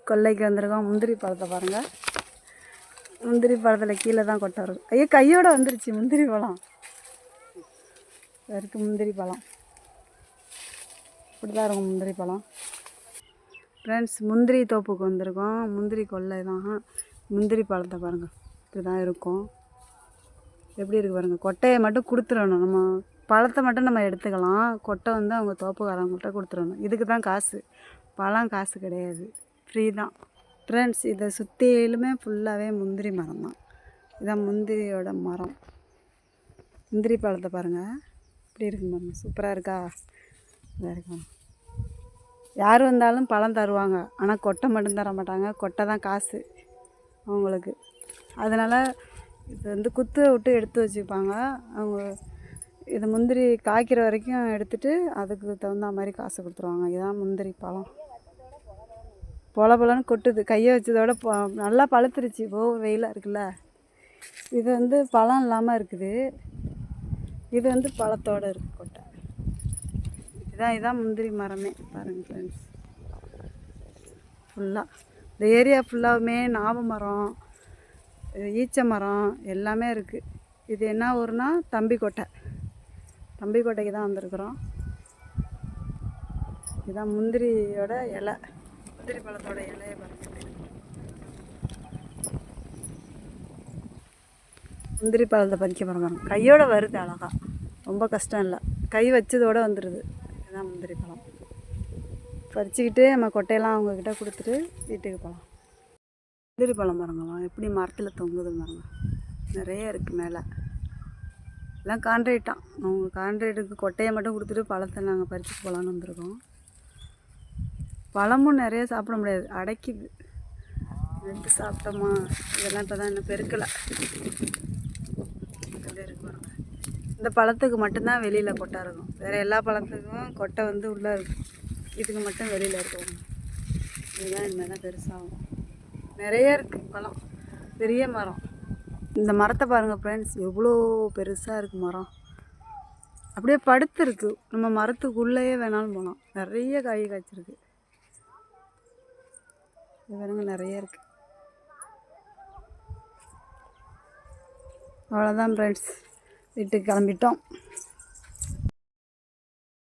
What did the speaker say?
கொல்லைக்கு வந்திருக்கோம். முந்திரி பழத்தை பாருங்கள். முந்திரி பழத்தில் கீழே தான் கொட்டை இருக்கும். ஐயோ கையோடு வந்துருச்சு முந்திரி பழம். இருக்குது முந்திரி பழம். இப்படி தான் இருக்கும் முந்திரி பழம். ஃப்ரெண்ட்ஸ் முந்திரி தோப்புக்கு வந்திருக்கோம். முந்திரி கொல்லை தான். முந்திரி பழத்தை பாருங்கள், இப்படி தான் இருக்கும். எப்படி இருக்குது பாருங்கள். கொட்டையை மட்டும் கொடுத்துடணும். நம்ம பழத்தை மட்டும் நம்ம எடுத்துக்கலாம். கொட்டை வந்து அவங்க தோப்புக்காரங்கள்ட்ட கொடுத்துடணும். இதுக்கு தான் காசு. பழம் காசு கிடையாது, ஃப்ரீ தான். ஃப்ரெண்ட்ஸ் இதை சுற்றிலுமே ஃபுல்லாகவே முந்திரி மரம் தான். இதான் முந்திரியோட மரம். முந்திரி பழத்தை பாருங்கள், இப்படி இருக்கு பாருங்கள். சூப்பராக இருக்கா? இதாக இருக்கா? யார் வந்தாலும் பழம் தருவாங்க, ஆனால் கொட்டை மட்டும் தர மாட்டாங்க. கொட்டை தான் காசு அவங்களுக்கு. அதனால் இது வந்து குத்து விட்டு எடுத்து வச்சுப்பாங்க அவங்க. இது முந்திரி காய்க்கிற வரைக்கும் எடுத்துகிட்டு அதுக்கு தகுந்த மாதிரி காசு கொடுத்துருவாங்க. இதுதான் முந்திரி பழம். பொல பொலன்னு கொட்டுது. கையை வச்சதோட நல்லா பழுத்துருச்சு. இப்போது வெயிலாக இருக்குல்ல. இது வந்து பழம் இல்லாமல் இருக்குது. இது வந்து பழத்தோடு இருக்குது கொட்டை. இதான் முந்திரி மரமே பாருங்கள் ஃப்ரெண்ட்ஸ். ஃபுல்லாக இந்த ஏரியா ஃபுல்லாகவுமே நாவ மரம், ஈச்ச மரம் எல்லாமே இருக்குது. இது என்ன ஊருனா தம்பிக்கோட்டை. தம்பிக்கோட்டைக்கு தான் வந்திருக்குறோம். இதுதான் முந்திரியோட இலை. முந்திரி பழத்தோட இலையை பாருங்கள். முந்திரி பழத்தை பறிக்க பாருங்க. கையோடு வருது அழகா, ரொம்ப கஷ்டம் இல்லை. கை வச்சதோடு வந்துடுது. இதுதான் முந்திரி பழம். பறிச்சுக்கிட்டு நம்ம கொட்டையெல்லாம் அவங்கக்கிட்ட கொடுத்துட்டு வீட்டுக்கு போகலாம். முந்திரி பழம் பாருங்கம்மா, எப்படி மரத்தில் தொங்குது பாருங்க. நிறைய இருக்குது மேலே. எல்லாம் கான்ட்ராக்டான். அவங்க கான்ட்ராக்டுக்கு கொட்டையை மட்டும் கொடுத்துட்டு பழத்தை நாங்கள் பறிச்சுட்டு போகலான்னு வந்திருக்கோம். பழமும் நிறைய சாப்பிட முடியாது, அடைக்குது. ரெண்டு சாப்பிட்டோமா, இதெல்லாம் இப்போ தான் இன்னும் பெருக்கலை. இந்த பழத்துக்கு மட்டும்தான் வெளியில் கொட்டை இருக்கும். வேறு எல்லா பழத்துக்கும் கொட்டை வந்து உள்ளே இருக்கும். இதுக்கு மட்டும் வெளியில் இருக்கும். இதுதான் இனிமேல் தான் பெருசாகும். நிறைய இருக்குது பழம், பெரிய மரம். இந்த மரத்தை பாருங்கள் ஃப்ரெண்ட்ஸ், எவ்வளோ பெருசாக இருக்குது மரம். அப்படியே படுத்துருக்கு. நம்ம மரத்துக்குள்ளேயே வேணாலும் போகலாம். நிறைய காய் காய்ச்சிருக்கு. இது பாருங்க, நிறைய இருக்குது. அவ்வளோதான் ஃப்ரெண்ட்ஸ், வீட்டுக்கு கிளம்பிட்டோம்.